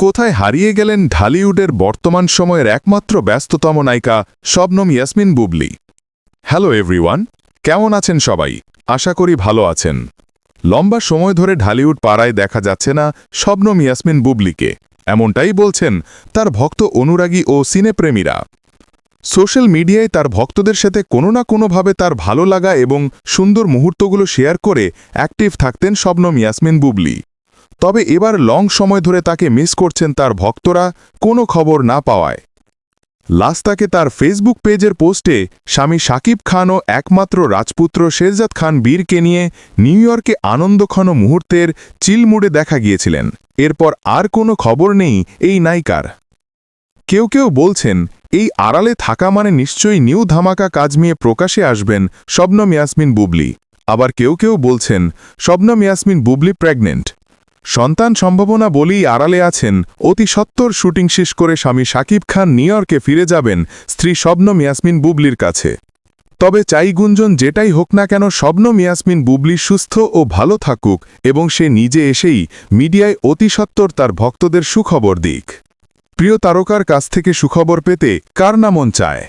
কোথায় হারিয়ে গেলেন ঢালিউডের বর্তমান সময়ের একমাত্র ব্যস্ততম নায়িকা শবনম ইয়াসমিন বুবলি। হ্যালো এভরিওয়ান, কেমন আছেন সবাই? আশা করি ভালো আছেন। লম্বা সময় ধরে ঢালিউড পাড়ায় দেখা যাচ্ছে না শবনম ইয়াসমিন বুবলিকে, এমনটাই বলছেন তার ভক্ত, অনুরাগী ও সিনেপ্রেমীরা। সোশ্যাল মিডিয়ায় তার ভক্তদের সাথে কোনো না কোনোভাবে তার ভালো লাগা এবং সুন্দর মুহূর্তগুলো শেয়ার করে অ্যাক্টিভ থাকতেন শবনম ইয়াসমিন বুবলি। তবে এবার লং সময় ধরে তাকে মিস করছেন তার ভক্তরা কোনো খবর না পাওয়ায়। লাস্ট তাকে তার ফেসবুক পেজের পোস্টে স্বামী শাকিব খান ও একমাত্র রাজপুত্র শেরজাদ খান বীরকে নিয়ে নিউ ইয়র্কে আনন্দঘন মুহূর্তের চিলমুডে দেখা গিয়েছিলেন। এরপর আর কোনো খবর নেই এই নায়িকার। কেউ কেউ বলছেন এই আড়ালে থাকা মানে নিশ্চয়ই নিউ ধামাকা কাজ নিয়ে প্রকাশে আসবেন শবনম ইয়াসমিন বুবলি। আবার কেউ কেউ বলছেন শবনম ইয়াসমিন বুবলি প্রেগনেন্ট। সন্তান সম্ভাবনা বলেই আড়ালে আছেন অতি সত্বর শুটিং শেষ করে স্বামী শাকিব খান নিউ ইয়র্কে ফিরে যাবেন স্ত্রী শবনম ইয়াসমিন বুবলির কাছে। তবে চাই গুঞ্জন যেটাই হোক না কেন, শবনম ইয়াসমিন বুবলি সুস্থ ও ভালো থাকুক এবং সে নিজে এসেই মিডিয়ায় অতি সত্বর তার ভক্তদের সুখবর দিক। প্রিয় তারকার কাছ থেকে সুখবর পেতে কার না মন চায়?